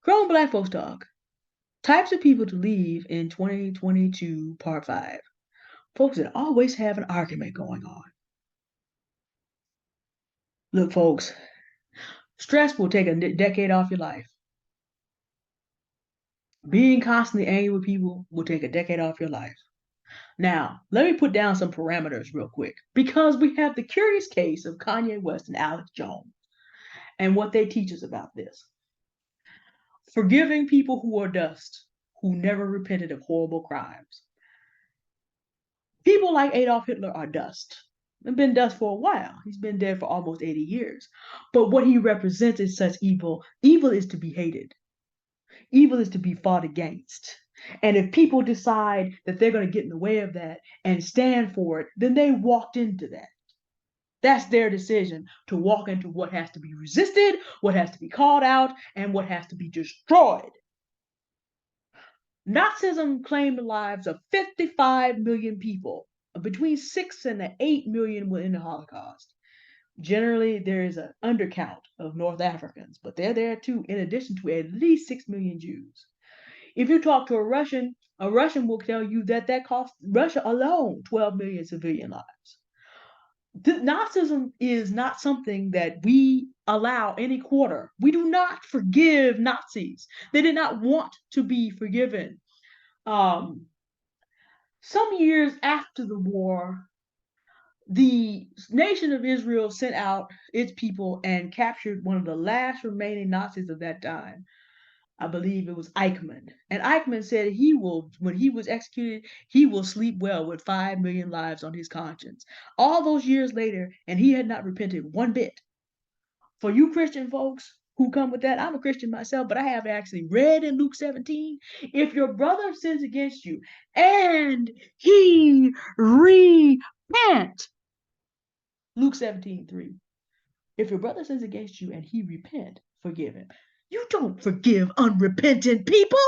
Grown Black Folks Talk. Types of people to leave in 2022, Part 5. Folks that always have an argument going on. Look, folks, stress will take a decade off your life. Being constantly angry with people will take a decade off your life. Now, let me put down some parameters real quick because we have the curious case of Kanye West and Alex Jones and what they teach us about this. Forgiving people who are dust, who never repented of horrible crimes. People like Adolf Hitler are dust. They've been dust for a while. He's been dead for almost 80 years. But what he represents is such evil. Evil is to be hated. Evil is to be fought against. And if people decide that they're going to get in the way of that and stand for it, then they walked into that. That's their decision to walk into what has to be resisted, what has to be called out, and what has to be destroyed. Nazism claimed the lives of 55 million people. Between 6 and 8 million were in the Holocaust. Generally, there is an undercount of North Africans, but they're there too, in addition to at least 6 million Jews. If you talk to a Russian will tell you that that cost Russia alone 12 million civilian lives. Nazism is not something that we allow any quarter. We do not forgive Nazis. They did not want to be forgiven. Um, some years after the war, the nation of Israel sent out its people and captured one of the last remaining Nazis of that time. I believe it was Eichmann. And Eichmann said he will, when he was executed, he will sleep well with 5 million lives on his conscience. All those years later, and he had not repented one bit. For you Christian folks who come with that, I'm a Christian myself, but I have actually read in Luke 17, if your brother sins against you and he repent, Luke 17:3. If your brother sins against you and he repent, forgive him. You don't forgive unrepentant people.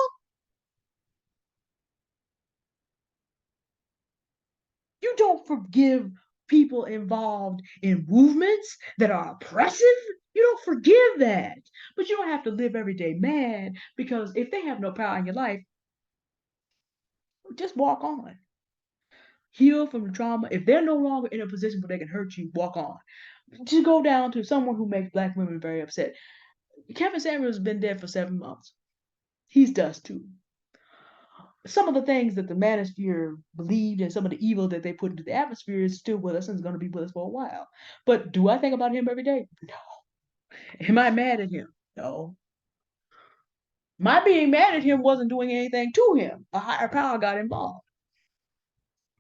You don't forgive people involved in movements that are oppressive. You don't forgive that. But you don't have to live every day mad because if they have no power in your life, just walk on. Heal from the trauma. If they're no longer in a position where they can hurt you, walk on. Just go down to someone who makes Black women very upset. Kevin Samuels has been dead for 7 months. He's dust too. Some of the things that the manosphere believed and some of the evil that they put into the atmosphere is still with us and is going to be with us for a while. But do I think about him every day? No. Am I mad at him? No. My being mad at him wasn't doing anything to him. A higher power got involved.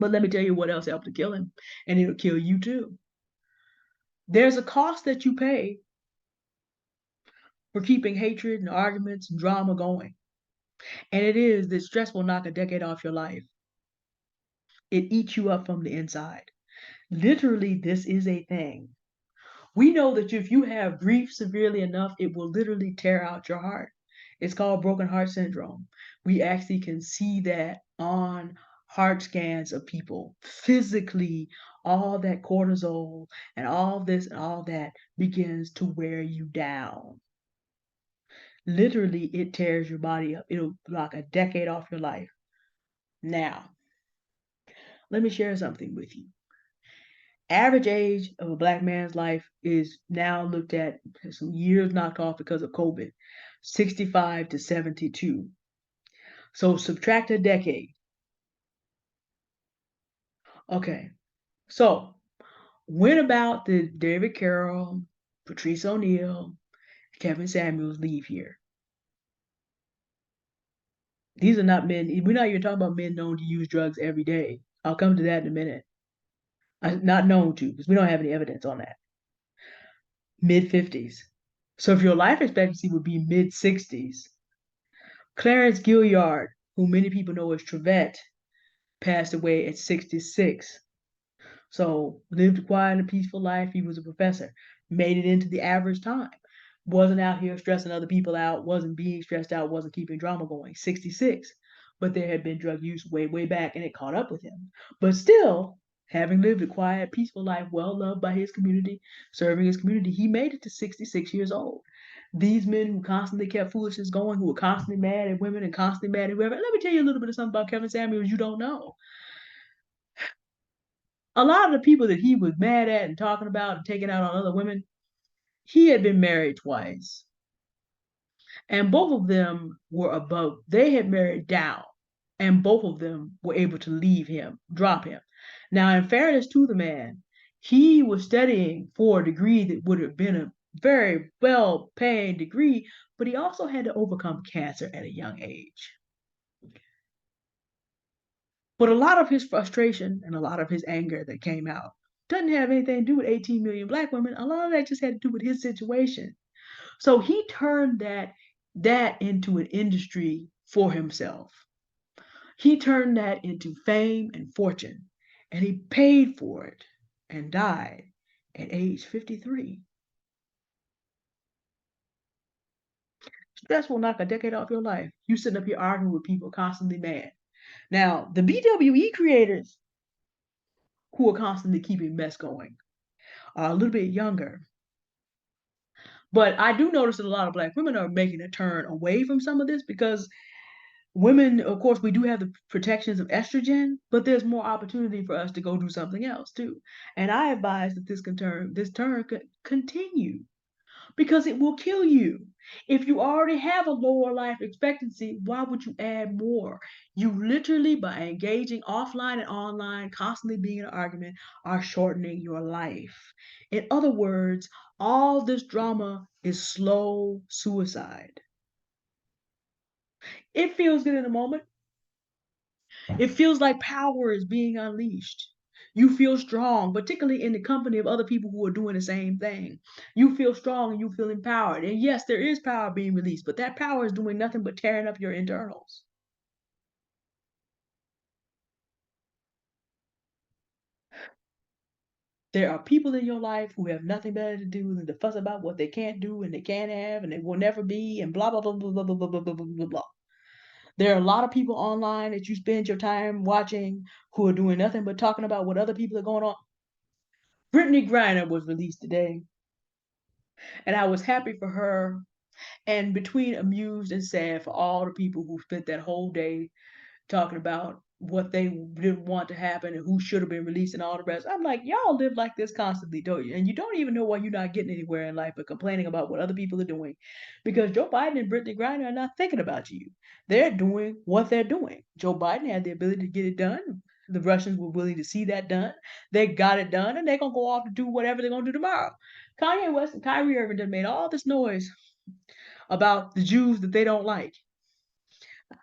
But let me tell you what else helped to kill him, and it'll kill you too. There's a cost that you pay for keeping hatred and arguments and drama going. And it is that stress will knock a decade off your life. It eats you up from the inside. Literally, this is a thing. We know that if you have grief severely enough, it will literally tear out your heart. It's called broken heart syndrome. We actually can see that on heart scans of people. Physically, all that cortisol and all this and all that begins to wear you down. Literally, it tears your body up. It'll block a decade off your life. Now, let me share something with you. Average age of a Black man's life is now looked at some years knocked off because of COVID, 65 to 72. So subtract a decade. Okay. So when about did David Carroll, Patrice O'Neal, Kevin Samuels leave here? These are not men. We're not even talking about men known to use drugs every day. I'll come to that in a minute. Not known to, because we don't have any evidence on that. Mid 50s. So if your life expectancy would be mid 60s, Clarence Gilliard, who many people know as Trevette, passed away at 66. So lived a quiet and peaceful life. He was a professor, made it into the average time. Wasn't out here stressing other people out, wasn't being stressed out, wasn't keeping drama going. 66. But there had been drug use way, way back, and it caught up with him. But still, having lived a quiet, peaceful life, well loved by his community, serving his community, he made it to 66 years old. These men who constantly kept foolishness going, who were constantly mad at women and constantly mad at whoever. Let me tell you a little bit of something about Kevin Samuels you don't know. A lot of the people that he was mad at and talking about and taking out on other women, he had been married twice. And both of them were above, they had married down, and both of them were able to leave him, drop him. Now, in fairness to the man, he was studying for a degree that would have been a very well paying degree, but he also had to overcome cancer at a young age. But a lot of his frustration and a lot of his anger that came out doesn't have anything to do with 18 million black women. A lot of that just had to do with his situation. So he turned that into an industry for himself. He turned that into fame and fortune, and he paid for it and died at age 53. Stress will knock a decade off your life. You sitting up here arguing with people constantly mad. Now, the BWE creators who are constantly keeping mess going are a little bit younger. But I do notice that a lot of black women are making a turn away from some of this because women, of course, we do have the protections of estrogen, but there's more opportunity for us to go do something else too. And I advise that this turn could continue because it will kill you. If you already have a lower life expectancy, why would you add more? You literally, by engaging offline and online, constantly being in an argument, are shortening your life. In other words, all this drama is slow suicide. It feels good in the moment. It feels like power is being unleashed. You feel strong, particularly in the company of other people who are doing the same thing. You feel strong and you feel empowered. And yes, there is power being released, but that power is doing nothing but tearing up your internals. There are people in your life who have nothing better to do than to fuss about what they can't do and they can't have and they will never be and blah blah blah blah blah blah blah blah blah blah blah. There are a lot of people online that you spend your time watching who are doing nothing but talking about what other people are going on. Brittany Griner was released today, and I was happy for her and between amused and sad for all the people who spent that whole day talking about what they didn't want to happen and who should have been released and all the rest. I'm like, y'all live like this constantly, don't you? And you don't even know why you're not getting anywhere in life but complaining about what other people are doing. Because Joe Biden and Brittany Griner are not thinking about you. They're doing what they're doing. Joe Biden had the ability to get it done. The Russians were willing to see that done. They got it done, and they're gonna go off to do whatever they're gonna do tomorrow. Kanye West and Kyrie Irving done made all this noise about the Jews that they don't like.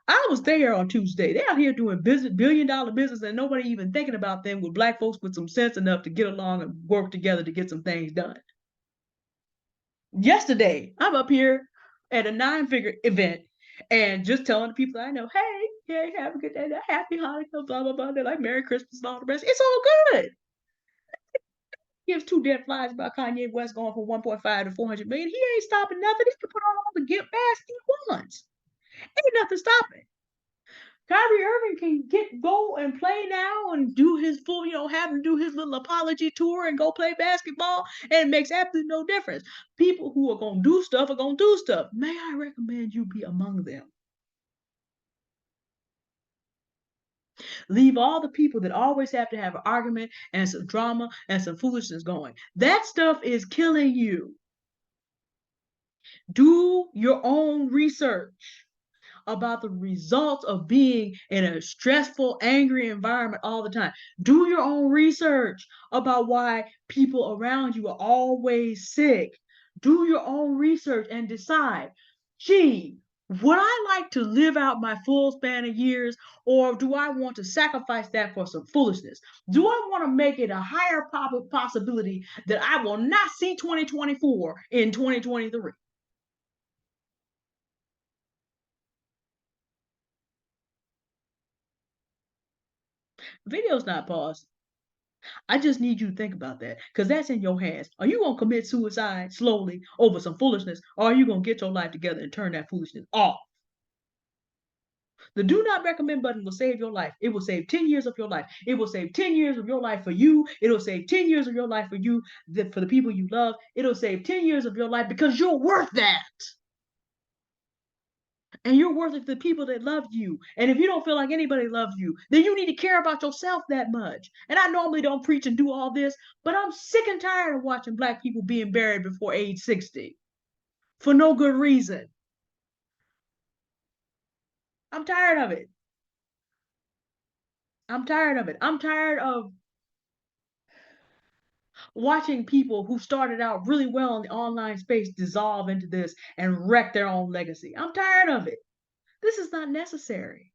I was there on Tuesday. They out here doing business, $1 billion business, and nobody even thinking about them with black folks with some sense enough to get along and work together to get some things done. Yesterday, I'm up here at a 9-figure event and just telling the people I know, hey, yeah, have a good day, happy Hanukkah, blah, blah, blah. They're like, Merry Christmas and all the rest. It's all good. Gives two dead flies about Kanye West going from 1.5 to 400 million. He ain't stopping nothing. He can put on all the gift bags he wants. Ain't nothing stopping. Kyrie Irving can go and play now and do his full, have him do his little apology tour and go play basketball, and it makes absolutely no difference. People who are gonna do stuff are gonna do stuff. May I recommend you be among them? Leave all the people that always have to have an argument and some drama and some foolishness going. That stuff is killing you. Do your own research about the results of being in a stressful, angry environment all the time. Do your own research about why people around you are always sick. Do your own research and decide, gee, would I like to live out my full span of years, or do I want to sacrifice that for some foolishness? Do I want to make it a higher possibility that I will not see 2024 in 2023? Video's not paused. I just need you to think about that because that's in your hands. Are you going to commit suicide slowly over some foolishness, or are you going to get your life together and turn that foolishness off? The do not recommend button will save your life. It will save 10 years of your life. It will save 10 years of your life for you. It'll save 10 years of your life for you, for the people you love. It'll save 10 years of your life because you're worth that. And you're worth it to the people that love you. And if you don't feel like anybody loves you, then you need to care about yourself that much. And I normally don't preach and do all this, but I'm sick and tired of watching Black people being buried before age 60 for no good reason. I'm tired of it. I'm tired of it. I'm tired of watching people who started out really well in the online space dissolve into this and wreck their own legacy. I'm tired of it. This is not necessary.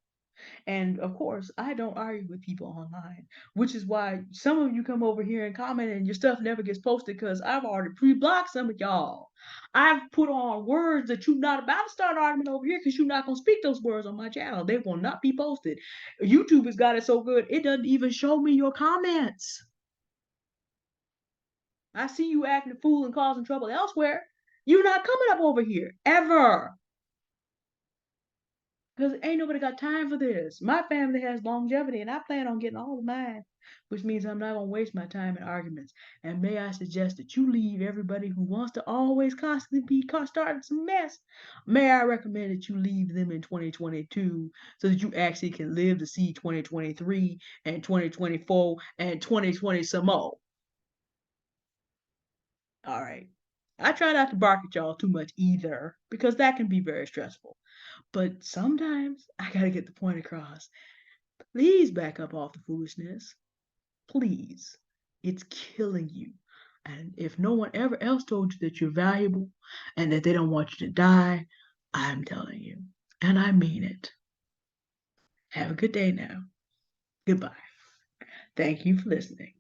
And of course, I don't argue with people online, which is why some of you come over here and comment and your stuff never gets posted because I've already pre-blocked some of y'all. I've put on words that you're not about to start arguing over here because you're not going to speak those words on my channel. They will not be posted. YouTube has got it so good, it doesn't even show me your comments. I see you acting a fool and causing trouble elsewhere. You're not coming up over here ever. Because ain't nobody got time for this. My family has longevity and I plan on getting all of mine, which means I'm not going to waste my time in arguments. And may I suggest that you leave everybody who wants to always constantly be starting some mess. May I recommend that you leave them in 2022 so that you actually can live to see 2023 and 2024 and 2020 some more. All right. I try not to bark at y'all too much either, because that can be very stressful. But sometimes I gotta get the point across. Please back up off the foolishness. Please. It's killing you. And if no one ever else told you that you're valuable and that they don't want you to die, I'm telling you. And I mean it. Have a good day now. Goodbye. Thank you for listening.